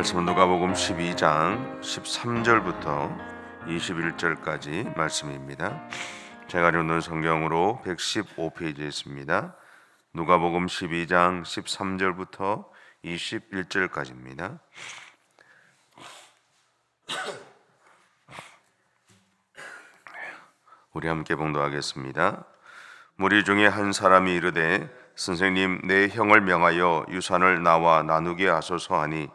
말씀은 누가복음 12장 13절부터 21절까지 말씀입니다. 제가 읽는 성경으로 115페이지에 있습니다. 누가복음 12장 13절부터 21절까지입니다. 우리 함께 봉독하겠습니다. 무리 중에 한 사람이 이르되 선생님, 내 형을 명하여 유산을 나와 나누게 하소서 하니,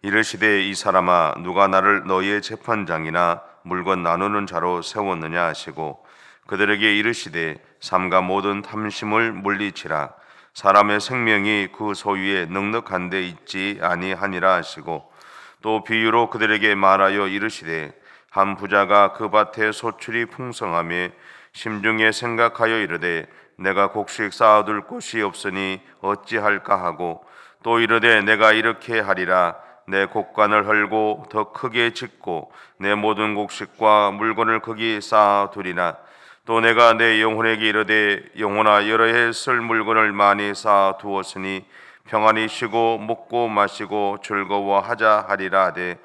이르시되 이 사람아, 누가 나를 너희의 재판장이나 물건 나누는 자로 세웠느냐 하시고, 그들에게 이르시되 삼가 모든 탐심을 물리치라. 사람의 생명이 그 소유에 넉넉한 데 있지 아니하니라 하시고, 또 비유로 그들에게 말하여 이르시되 한 부자가 그 밭에 소출이 풍성하며 심중에 생각하여 이르되 내가 곡식 쌓아둘 곳이 없으니 어찌할까 하고, 또 이르되 내가 이렇게 하리라. 내 곡간을 헐고 더 크게 짓고 내 모든 곡식과 물건을 거기 쌓아두리라. 또 내가 내 영혼에게 이르되 영혼아, 여러 해 쓸 물건을 많이 쌓아두었으니 평안히 쉬고 먹고 마시고 즐거워하자 하리라 하되,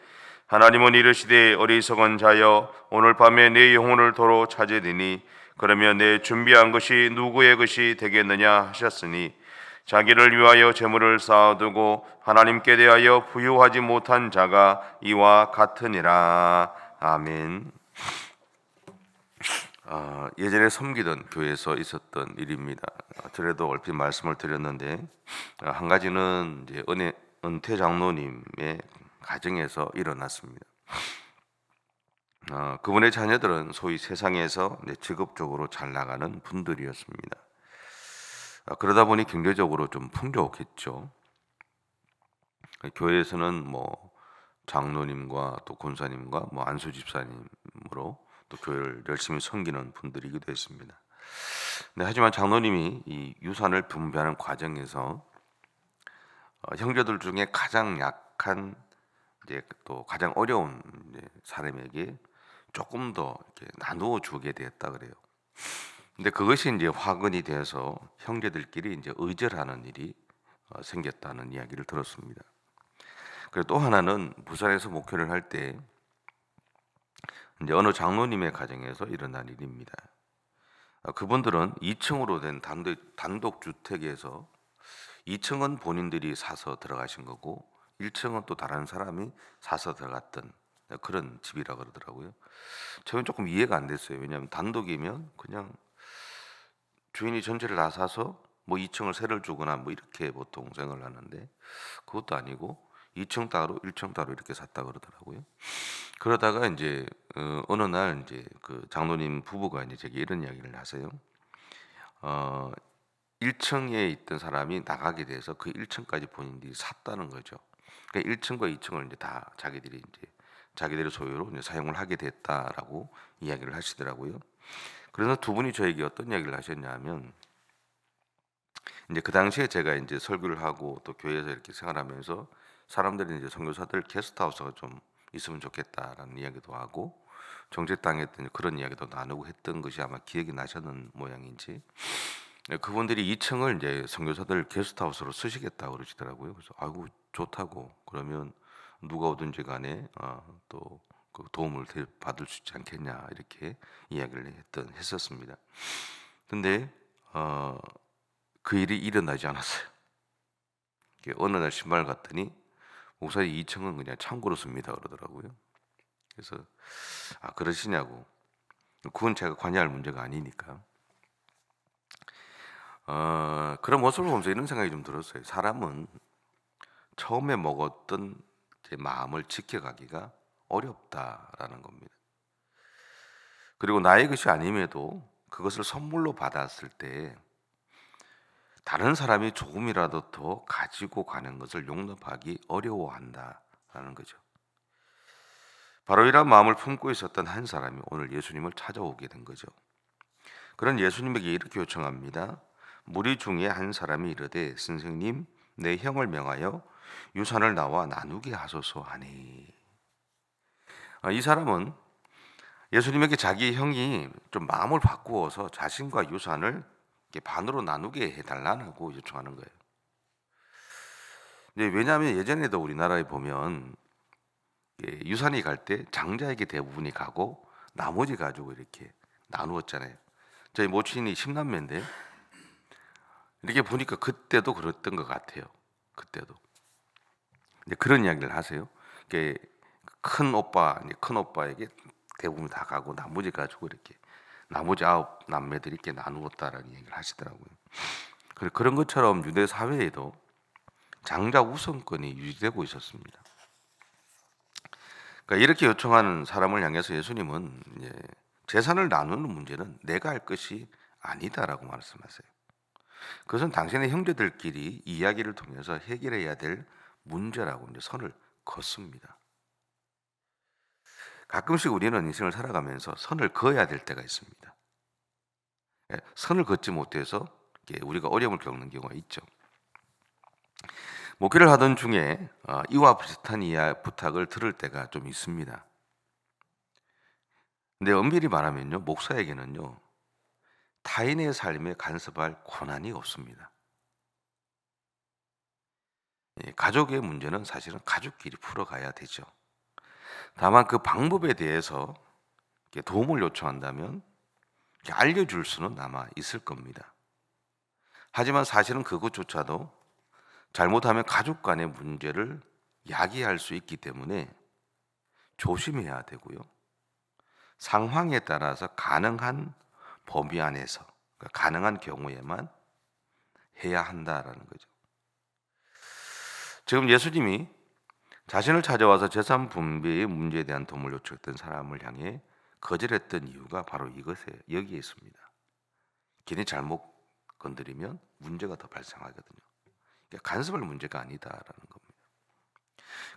하나님은 이르시되 어리석은 자여, 오늘 밤에 내 영혼을 도로 찾으리니 그러면 내 준비한 것이 누구의 것이 되겠느냐 하셨으니, 자기를 위하여 재물을 쌓아두고 하나님께 대하여 부유하지 못한 자가 이와 같으니라. 아멘. 예전에 섬기던 교회에서 있었던 일입니다. 전에도 얼핏 말씀을 드렸는데, 한 가지는 이제 은퇴 장로님의 가정에서 일어났습니다. 그분의 자녀들은 소위 세상에서 직업적으로 잘 나가는 분들이었습니다. 그러다 보니 경제적으로 좀 풍족했죠. 교회에서는 장로님과 또 권사님과 안수 집사님으로 또 교회를 열심히 섬기는 분들이기도 했습니다. 하지만 장로님이 이 유산을 분배하는 과정에서 형제들 중에 가장 약한, 또 가장 어려운 사람에게 조금 더 이렇게 나누어 주게 되었다 그래요. 근데 그것이 이제 화근이 돼서 형제들끼리 이제 의절하는 일이 생겼다는 이야기를 들었습니다. 그리고 또 하나는 부산에서 목회를 할 때 이제 어느 장로님의 가정에서 일어난 일입니다. 그분들은 2층으로 된 단독 주택에서 2층은 본인들이 사서 들어가신 거고 1층은 또 다른 사람이 사서 들어갔던 그런 집이라 그러더라고요. 저는 조금 이해가 안 됐어요. 왜냐하면 단독이면 그냥 주인이 전체를 다 사서 2층을 세를 주거나 이렇게 보통 생각을 하는데, 그것도 아니고 2층 따로 1층 따로 이렇게 샀다 그러더라고요. 그러다가 이제 어느 날 이제 그 장로님 부부가 이제 제게 이런 이야기를 하세요. 1층에 있던 사람이 나가게 돼서 그 1층까지 본인들이 샀다는 거죠. 그러니까 1층과 2층을 이제 다 자기들의 소유로 이제 사용을 하게 됐다라고 이야기를 하시더라고요. 그래서 두 분이 저에게 어떤 이야기를 하셨냐면, 이제 그 당시에 제가 이제 설교를 하고 또 교회에서 이렇게 생활하면서 사람들이 이제 선교사들 게스트하우스가 좀 있으면 좋겠다라는 이야기도 하고 정책당했던 그런 이야기도 나누고 했던 것이 아마 기억이 나셨는 모양인지, 그분들이 2층을 이제 선교사들 게스트하우스로 쓰시겠다고 그러시더라고요. 그래서 아이고 좋다고, 그러면 누가 오든지 간에 또 그 도움을 받을 수 있지 않겠냐 이렇게 이야기를 했었습니다. 근데 그 일이 일어나지 않았어요. 어느 날 신발 갔더니 목사님 2층은 그냥 창고로 씁니다 그러더라고요. 그래서 그러시냐고. 그건 제가 관여할 문제가 아니니까. 그런 모습을 보면서 이런 생각이 좀 들었어요. 사람은 처음에 먹었던 제 마음을 지켜가기가 어렵다라는 겁니다. 그리고 나의 것이 아님에도 그것을 선물로 받았을 때 다른 사람이 조금이라도 더 가지고 가는 것을 용납하기 어려워한다라는 거죠. 바로 이런 마음을 품고 있었던 한 사람이 오늘 예수님을 찾아오게 된 거죠. 그런 예수님에게 이렇게 요청합니다. 무리 중에 한 사람이 이르되 선생님, 내 형을 명하여 유산을 나와 나누게 하소서 하니. 이 사람은 예수님에게 자기 형이 좀 마음을 바꾸어서 자신과 유산을 반으로 나누게 해달라고 요청하는 거예요. 이제 왜냐하면 예전에도 우리나라에 보면 유산이 갈 때 장자에게 대부분이 가고 나머지 가지고 이렇게 나누었잖아요. 저희 모친이 10남매인데 이렇게 보니까 그때도 그랬던 것 같아요. 그때도. 이제 그런 이야기를 하세요. 이게 큰 오빠에게 대부분 다 가고 나머지 가지고 이렇게 나머지 9남매들이 이렇게 나누었다라는 얘기를 하시더라고요. 그런 것처럼 유대 사회에도 장자 우선권이 유지되고 있었습니다. 그러니까 이렇게 요청하는 사람을 향해서 예수님은 재산을 나누는 문제는 내가 할 것이 아니다라고 말씀하세요. 그것은 당신의 형제들끼리 이야기를 통해서 해결해야 될 문제라고 이제 선을 긋습니다. 가끔씩 우리는 인생을 살아가면서 선을 그어야 될 때가 있습니다. 선을 긋지 못해서 우리가 어려움을 겪는 경우가 있죠. 목회를 하던 중에 이와 비슷한 부탁을 들을 때가 좀 있습니다. 근데 엄밀히 말하면요, 목사에게는요, 타인의 삶에 간섭할 권한이 없습니다. 가족의 문제는 사실은 가족끼리 풀어가야 되죠. 다만 그 방법에 대해서 도움을 요청한다면 알려줄 수는 아마 있을 겁니다. 하지만 사실은 그것조차도 잘못하면 가족 간의 문제를 야기할 수 있기 때문에 조심해야 되고요. 상황에 따라서 가능한 범위 안에서, 그러니까 가능한 경우에만 해야 한다라는 거죠. 지금 예수님이 자신을 찾아와서 재산 분배의 문제에 대한 도움을 요청했던 사람을 향해 거절했던 이유가 바로 이것에 여기에 있습니다. 괜히 잘못 건드리면 문제가 더 발생하거든요. 그러니까 간섭할 문제가 아니다라는 겁니다.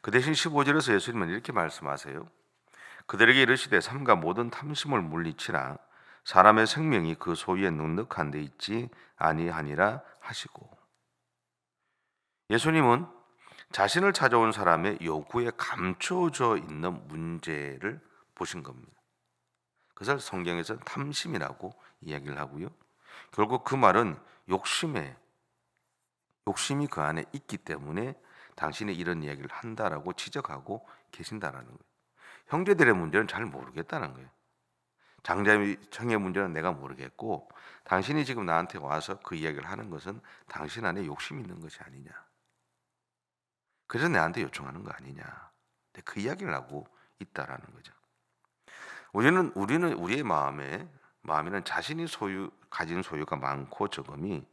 그 대신 15절에서 예수님은 이렇게 말씀하세요. 그들에게 이르시되 삼가 모든 탐심을 물리치라 사람의 생명이 그 소유에 넉넉한 데 있지 아니하니라 하시고, 예수님은 자신을 찾아온 사람의 요구에 감춰져 있는 문제를 보신 겁니다. 그것을 성경에서 탐심이라고 이야기를 하고요. 결국 그 말은 욕심이 그 안에 있기 때문에 당신이 이런 이야기를 한다라고 지적하고 계신다라는 거예요. 형제들의 문제는 잘 모르겠다는 거예요. 장자의 문제는 내가 모르겠고 당신이 지금 나한테 와서 그 이야기를 하는 것은 당신 안에 욕심이 있는 것이 아니냐. 그래서 내한테 요청하는 거 아니냐. 그 이야기를 하고 있다라는 거죠. 우리는 우리의 마음에는 자신이 가진 소유가 많고 적음이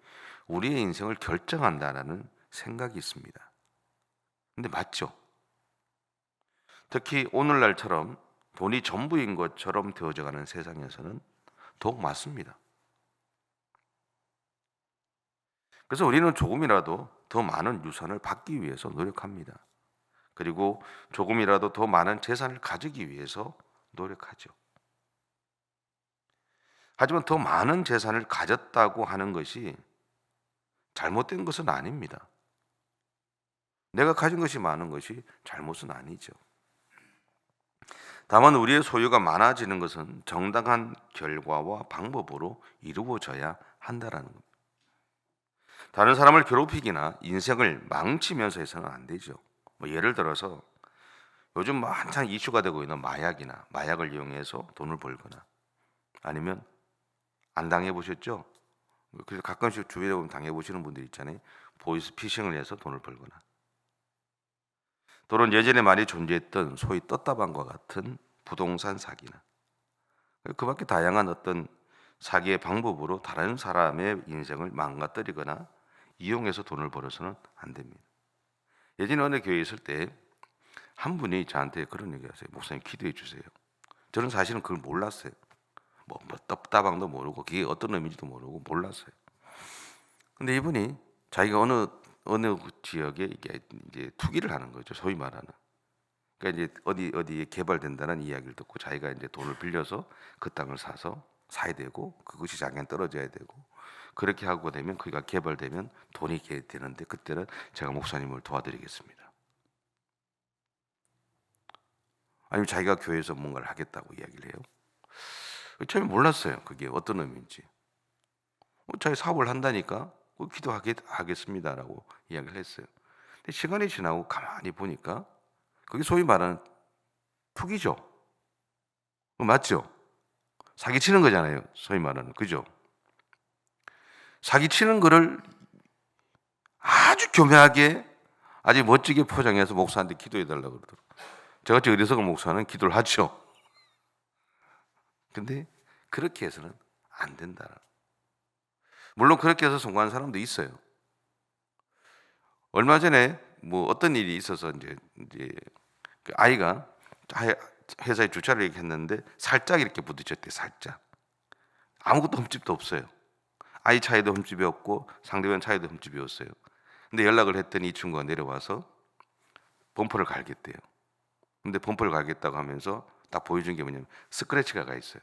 우리의 인생을 결정한다라는 생각이 있습니다. 근데 맞죠? 특히 오늘날처럼 돈이 전부인 것처럼 되어져가는 세상에서는 더욱 맞습니다. 그래서 우리는 조금이라도 더 많은 유산을 받기 위해서 노력합니다. 그리고 조금이라도 더 많은 재산을 가지기 위해서 노력하죠. 하지만 더 많은 재산을 가졌다고 하는 것이 잘못된 것은 아닙니다. 내가 가진 것이 많은 것이 잘못은 아니죠. 다만 우리의 소유가 많아지는 것은 정당한 결과와 방법으로 이루어져야 한다라는 겁니다. 다른 사람을 괴롭히기나 인생을 망치면서 해서는 안 되죠. 예를 들어서 요즘 한창 이슈가 되고 있는 마약을 이용해서 돈을 벌거나, 아니면 안 당해보셨죠? 그래서 가끔씩 주위에 보면 당해보시는 분들 있잖아요. 보이스 피싱을 해서 돈을 벌거나, 또는 예전에 많이 존재했던 소위 떴다방과 같은 부동산 사기나, 그 밖에 다양한 어떤 사기의 방법으로 다른 사람의 인생을 망가뜨리거나 이용해서 돈을 벌어서는 안 됩니다. 예전에 어느 교회에 있을 때 한 분이 저한테 그런 얘기 하세요. 목사님 기도해 주세요. 저는 사실은 그걸 몰랐어요. 떴다방도 모르고 그게 어떤 의미인지도 모르고 몰랐어요. 근데 이분이 자기가 어느 지역에 이제 투기를 하는 거죠. 소위 말하는. 그러니까 이제 어디에 개발된다는 이야기를 듣고 자기가 이제 돈을 빌려서 그 땅을 사야 되고, 그것이 자기한테 떨어져야 되고, 그렇게 하고 되면 그가 개발되면 돈이 되는데, 그때는 제가 목사님을 도와드리겠습니다. 아니면 자기가 교회에서 뭔가를 하겠다고 이야기를 해요. 처음에 몰랐어요. 그게 어떤 의미인지. 자기 사업을 한다니까 기도하겠습니다라고 이야기를 했어요. 근데 시간이 지나고 가만히 보니까 그게 소위 말하는 투기죠. 맞죠? 사기치는 거잖아요. 소위 말하는. 그죠? 사기치는 거를 아주 교묘하게 아주 멋지게 포장해서 목사한테 기도해 달라고 그러더라고요. 저같이 어리석은 목사는 기도를 하죠. 근데 그렇게 해서는 안 된다. 물론 그렇게 해서 성공한 사람도 있어요. 얼마 전에 뭐 어떤 일이 있어서 이제 그 아이가 회사에 주차를 이렇게 했는데 살짝 이렇게 부딪혔대. 살짝. 아무것도 흠집도 없어요. 아이 차에도 흠집이 없고 상대방 차에도 흠집이 없어요. 근데 연락을 했더니 이 친구가 내려와서 범퍼를 갈겠대요. 근데 범퍼를 갈겠다고 하면서 딱 보여준 게 뭐냐면 스크래치가 가 있어요.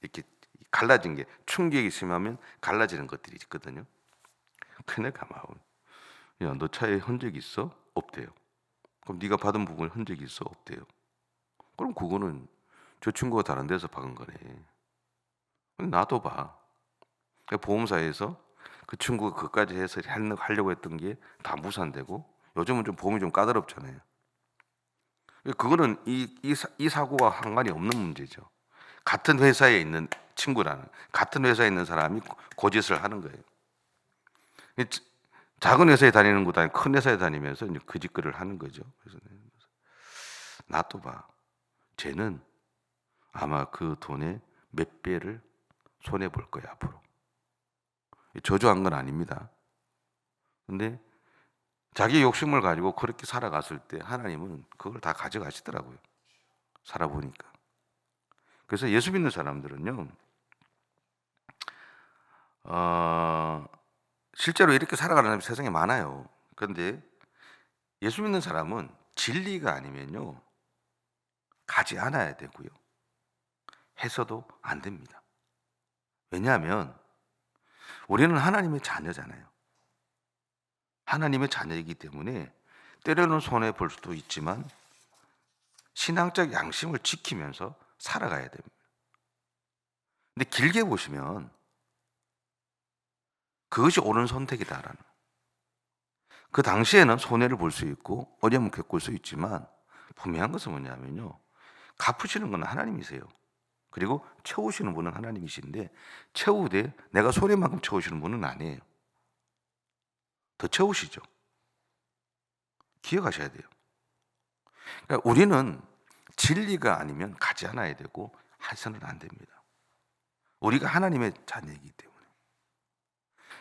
이렇게 갈라진 게, 충격이 심하면 갈라지는 것들이 있거든요. 그네 가만. 야, 너 차에 흔적 있어? 없대요. 그럼 네가 받은 부분에 흔적이 있어? 없대요. 그럼 그거는 저 친구가 다른 데서 박은 거네. 나도 봐. 보험사에서 그 친구가 그까지 해서 하려고 했던 게 다 무산되고, 요즘은 좀 보험이 좀 까다롭잖아요. 그거는 이 사고와 상관이 없는 문제죠. 같은 회사에 있는 친구라는, 같은 회사에 있는 사람이 고짓을 하는 거예요. 작은 회사에 다니는 것도 아니고 큰 회사에 다니면서 이제 그 짓거리를 하는 거죠. 그래서 나도 봐. 쟤는 아마 그 돈의 몇 배를 손해 볼 거야 앞으로. 저주한 건 아닙니다. 근데 자기 욕심을 가지고 그렇게 살아갔을 때 하나님은 그걸 다 가져가시더라고요. 살아보니까. 그래서 예수 믿는 사람들은요, 실제로 이렇게 살아가는 사람이 세상에 많아요. 그런데 예수 믿는 사람은 진리가 아니면요, 가지 않아야 되고요. 해서도 안 됩니다. 왜냐하면 우리는 하나님의 자녀잖아요. 하나님의 자녀이기 때문에 때로는 손해볼 수도 있지만 신앙적 양심을 지키면서 살아가야 됩니다. 근데 길게 보시면 그것이 옳은 선택이다라는, 그 당시에는 손해를 볼 수 있고 어려움을 겪을 수 있지만 분명한 것은 뭐냐면요, 갚으시는 건 하나님이세요. 그리고 채우시는 분은 하나님이신데, 채우되 내가 손해만큼 채우시는 분은 아니에요. 더 채우시죠. 기억하셔야 돼요. 그러니까 우리는 진리가 아니면 가지 않아야 되고 해서는 안 됩니다. 우리가 하나님의 자녀이기 때문에.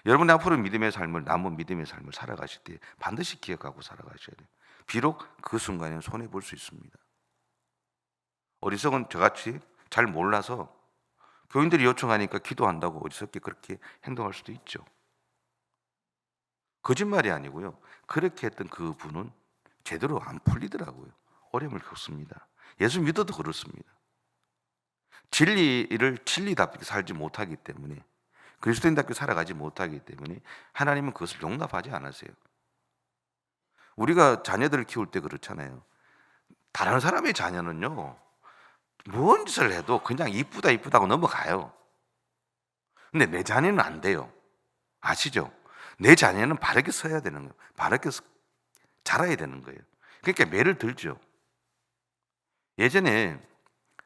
여러분이 앞으로 믿음의 삶을, 남은 믿음의 삶을 살아가실 때 반드시 기억하고 살아가셔야 돼요. 비록 그 순간에는 손해볼 수 있습니다. 어리석은 저같이 잘 몰라서 교인들이 요청하니까 기도한다고 어리석게 그렇게 행동할 수도 있죠. 거짓말이 아니고요, 그렇게 했던 그 분은 제대로 안 풀리더라고요. 어려움을 겪습니다. 예수 믿어도 그렇습니다. 진리를 진리답게 살지 못하기 때문에, 그리스도인답게 살아가지 못하기 때문에 하나님은 그것을 용납하지 않으세요. 우리가 자녀들을 키울 때 그렇잖아요. 다른 사람의 자녀는요, 뭔 짓을 해도 그냥 이쁘다 이쁘다고 넘어가요. 근데 내 자녀는 안 돼요. 아시죠? 내 자녀는 바르게 서야 되는 거예요. 바르게 자라야 되는 거예요. 그러니까 매를 들죠. 예전에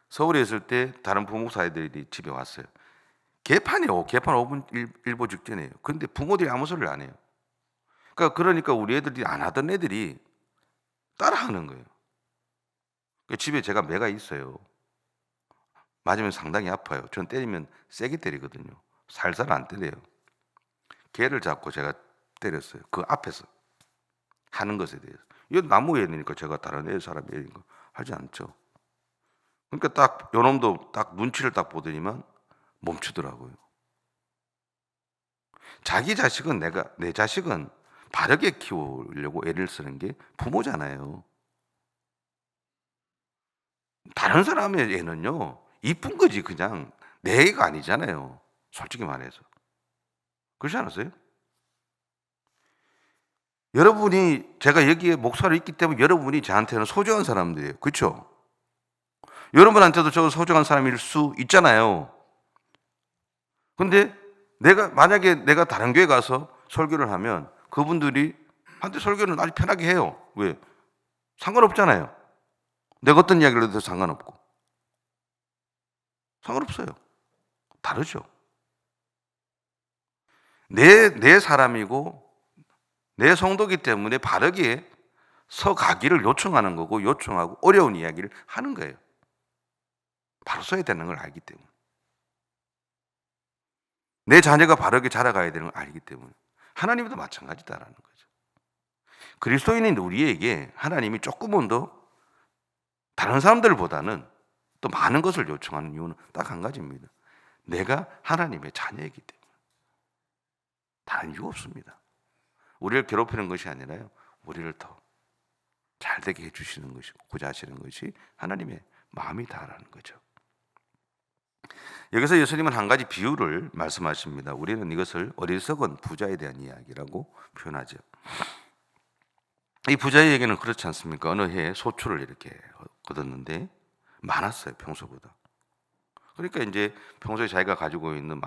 서울에 있을 때 다른 부목사들이 집에 왔어요. 개판 5분 1보 직전이에요. 그런데 부모들이 아무 소리를 안 해요. 그러니까 우리 애들이 안 하던 애들이 따라 하는 거예요. 집에 제가 매가 있어요. 맞으면 상당히 아파요. 전 때리면 세게 때리거든요. 살살 안 때려요. 개를 잡고 제가 때렸어요. 그 앞에서 하는 것에 대해서. 이건 나무 애니까 제가 다른 애 사람 애니까 하지 않죠. 그러니까 딱 요놈도 딱 눈치를 딱 보더니만 멈추더라고요. 자기 자식은, 내 자식은 바르게 키우려고 애를 쓰는 게 부모잖아요. 다른 사람의 애는요, 이쁜 거지 그냥 내 애가 아니잖아요. 솔직히 말해서. 그렇지 않으세요? 여러분이, 제가 여기에 목사로 있기 때문에 여러분이 저한테는 소중한 사람들이에요. 그렇죠? 여러분한테도 저 소중한 사람일 수 있잖아요. 근데 만약에 내가 다른 교회 가서 설교를 하면 그분들이 한때 설교는 아주 편하게 해요. 왜? 상관없잖아요. 내가 어떤 이야기를 해도 상관없고. 상관없어요. 다르죠. 내 사람이고 내 성도기 때문에 바르게 서가기를 요청하는 거고, 요청하고 어려운 이야기를 하는 거예요. 바로 서야 되는 걸 알기 때문에. 내 자녀가 바르게 자라가야 되는 걸 알기 때문에. 하나님도 마찬가지다라는 거죠. 그리스도인인 우리에게 하나님이 조금은 더 다른 사람들보다는 또 많은 것을 요청하는 이유는 딱 한 가지입니다. 내가 하나님의 자녀이기 때문에. 다른 이유 없습니다. 우리를 괴롭히는 것이 아니라요, 우리를 더 잘되게 해주시는 것이고자 하시는 것이 하나님의 마음이다라는 거죠. 여기서 예수님은 한 가지 비유를 말씀하십니다. 우리는 이것을 어리석은 부자에 대한 이야기라고 표현하죠. 이 부자의 얘기는 그렇지 않습니까? 어느 해에 소출을 이렇게 얻었는데 많았어요, 평소보다. 그러니까 이제 평소에 자기가 가지고 있는,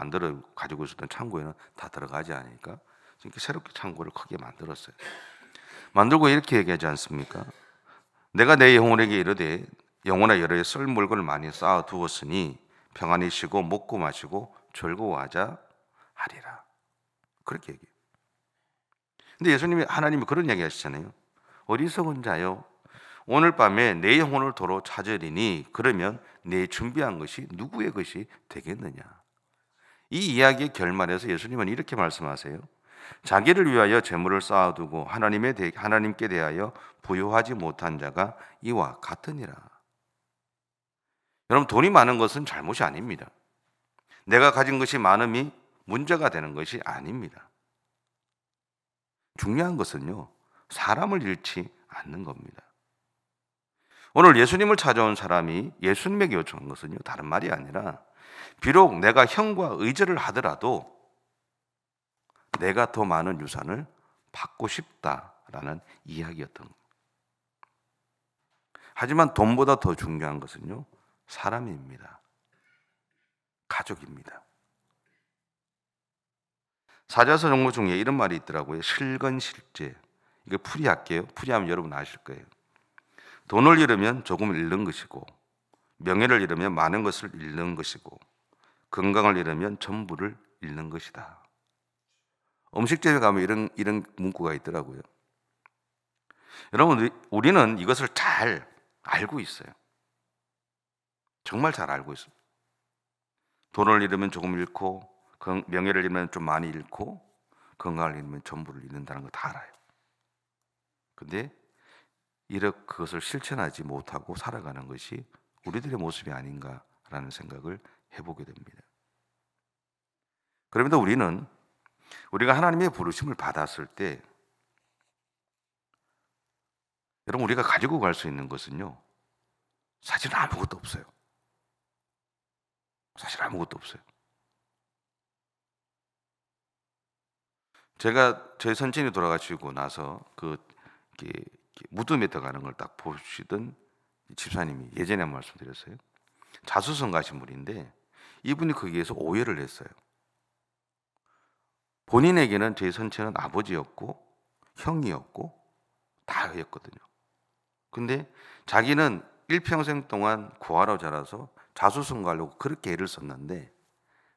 가지고 있었던 창고에는 다 들어가지 않으니까 이렇게 새롭게 창고를 크게 만들었어요. 만들고 이렇게 얘기하지 않습니까? 내가 내 영혼에게 이르되 영혼아 여러 해 쓸 물건을 많이 쌓아 두었으니 평안히 쉬고 먹고 마시고 즐거워하자 하리라. 그렇게 얘기해요. 근데 하나님이 그런 이야기 하시잖아요. 어리석은 자여, 오늘 밤에 내 영혼을 도로 찾으리니 그러면 내 준비한 것이 누구의 것이 되겠느냐. 이 이야기의 결말에서 예수님은 이렇게 말씀하세요. 자기를 위하여 재물을 쌓아두고 하나님께 대하여 부요하지 못한 자가 이와 같으니라. 여러분, 돈이 많은 것은 잘못이 아닙니다. 내가 가진 것이 많음이 문제가 되는 것이 아닙니다. 중요한 것은요, 사람을 잃지 않는 겁니다. 오늘 예수님을 찾아온 사람이 예수님에게 요청한 것은요, 다른 말이 아니라 비록 내가 형과 의절을 하더라도 내가 더 많은 유산을 받고 싶다라는 이야기였던 겁니다. 하지만 돈보다 더 중요한 것은요, 사람입니다. 가족입니다. 사자서 종고 중에 이런 말이 있더라고요. 실건실제. 이거 풀이할게요. 풀이하면 여러분 아실 거예요. 돈을 잃으면 조금 잃는 것이고, 명예를 잃으면 많은 것을 잃는 것이고, 건강을 잃으면 전부를 잃는 것이다. 음식점에 가면 이런 문구가 있더라고요. 여러분, 우리는 이것을 잘 알고 있어요. 정말 잘 알고 있습니다. 돈을 잃으면 조금 잃고, 명예를 잃으면 좀 많이 잃고, 건강을 잃으면 전부를 잃는다는 거 다 알아요. 근데 그것을 실천하지 못하고 살아가는 것이 우리들의 모습이 아닌가라는 생각을 해보게 됩니다. 그러면서 우리가 하나님의 부르심을 받았을 때, 여러분, 우리가 가지고 갈 수 있는 것은요, 사실 아무것도 없어요. 사실 아무것도 없어요. 저희 선친이 돌아가시고 나서 무덤에 들어가는 걸 딱 보시던 집사님이 예전에 말씀드렸어요. 자수성 가신 분인데 이분이 거기에서 오해를 했어요. 본인에게는 제 선친은 아버지였고 형이었고 다였거든요. 근데 자기는 일평생 동안 구하러 자라서 자수성 가려고 그렇게 애를 썼는데,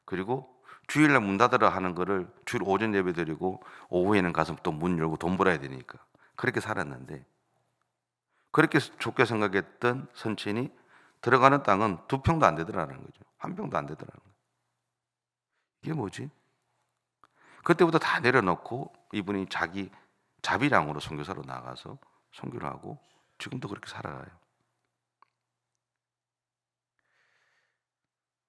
그리고 주일날 문 닫으라 하는 거를 주일 오전 예배 드리고 오후에는 가서 또 문 열고 돈 벌어야 되니까 그렇게 살았는데, 그렇게 좋게 생각했던 선친이 들어가는 땅은 2평도 안 되더라는 거죠. 1평도 안 되더라는 거예요. 이게 뭐지? 그때부터 다 내려놓고 이분이 자기 자비량으로 선교사로 나가서 선교를 하고 지금도 그렇게 살아가요.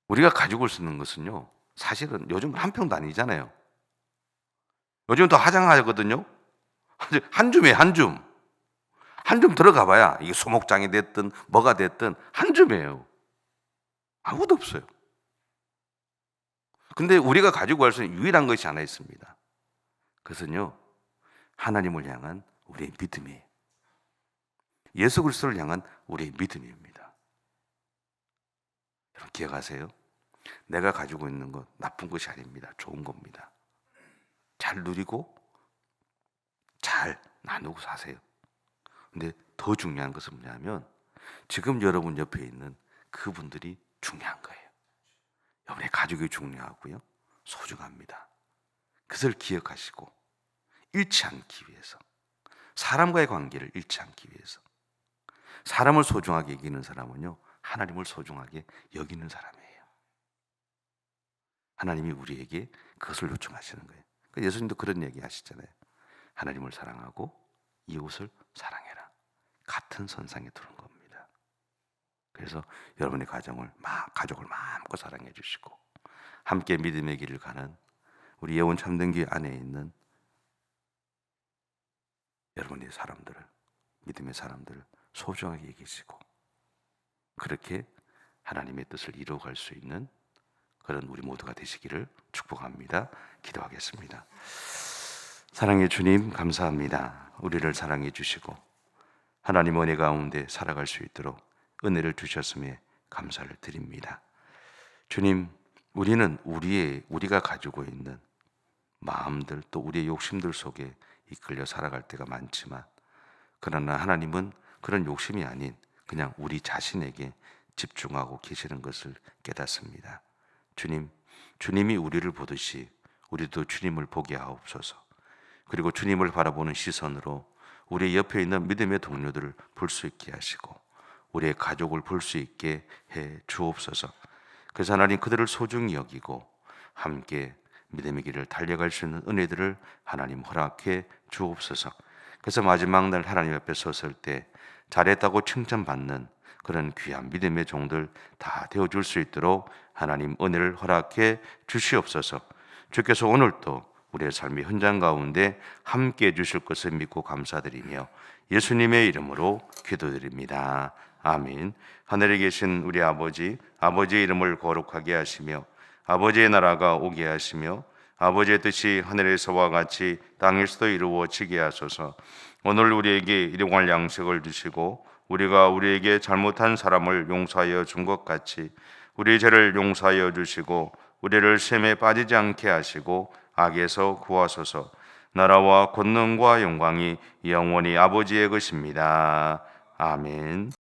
우리가 가지고 올 수 있는 것은요, 사실은 요즘 1평도 아니잖아요. 요즘 더 화장하거든요. 한 줌이에요, 한 줌. 한 줌 들어가 봐야 이게 소목장이 됐든 뭐가 됐든 한 줌이에요. 아무것도 없어요. 근데 우리가 가지고 갈 수 있는 유일한 것이 하나 있습니다. 그것은요, 하나님을 향한 우리의 믿음이에요. 예수 그리스도를 향한 우리의 믿음입니다. 여러분 기억하세요. 내가 가지고 있는 것 나쁜 것이 아닙니다. 좋은 겁니다. 잘 누리고 잘 나누고 사세요. 근데 더 중요한 것은 뭐냐면 지금 여러분 옆에 있는 그분들이 중요한 거예요. 여러분의 가족이 중요하고요. 소중합니다. 그것을 기억하시고 잃지 않기 위해서, 사람과의 관계를 잃지 않기 위해서, 사람을 소중하게 여기는 사람은요, 하나님을 소중하게 여기는 사람이에요. 하나님이 우리에게 그것을 요청하시는 거예요. 그러니까 예수님도 그런 얘기 하시잖아요. 하나님을 사랑하고 이웃을 사랑해라. 같은 선상에 두는 겁니다. 그래서 여러분의 가족을 마음껏 사랑해 주시고 함께 믿음의 길을 가는 우리 예원 참된교회 안에 있는 여러분의 사람들을, 믿음의 사람들을 소중하게 여기시고 그렇게 하나님의 뜻을 이루어갈 수 있는 그런 우리 모두가 되시기를 축복합니다. 기도하겠습니다. 사랑의 주님, 감사합니다. 우리를 사랑해 주시고 하나님 은혜 가운데 살아갈 수 있도록 은혜를 주셨음에 감사를 드립니다. 주님, 우리는 우리가 가지고 있는 마음들 또 우리의 욕심들 속에 이끌려 살아갈 때가 많지만, 그러나 하나님은 그런 욕심이 아닌 그냥 우리 자신에게 집중하고 계시는 것을 깨닫습니다. 주님, 주님이 우리를 보듯이 우리도 주님을 보게 하옵소서. 그리고 주님을 바라보는 시선으로 우리 옆에 있는 믿음의 동료들을 볼 수 있게 하시고 우리의 가족을 볼 수 있게 해 주옵소서. 그래서 하나님 그들을 소중히 여기고 함께 믿음의 길을 달려갈 수 있는 은혜들을 하나님 허락해 주옵소서. 그래서 마지막 날 하나님 앞에 섰을 때 잘했다고 칭찬받는 그런 귀한 믿음의 종들 다 되어줄 수 있도록 하나님 은혜를 허락해 주시옵소서. 주께서 오늘도 우리의 삶의 현장 가운데 함께 해주실 것을 믿고 감사드리며 예수님의 이름으로 기도드립니다. 아멘. 하늘에 계신 우리 아버지의 이름을 거룩하게 하시며 아버지의 나라가 오게 하시며 아버지의 뜻이 하늘에서와 같이 땅에서도 이루어지게 하소서. 오늘 우리에게 일용할 양식을 주시고 우리가 우리에게 잘못한 사람을 용서하여 준 것 같이 우리 죄를 용서하여 주시고 우리를 시험에 빠지지 않게 하시고 악에서 구하소서. 나라와 권능과 영광이 영원히 아버지의 것입니다. 아멘.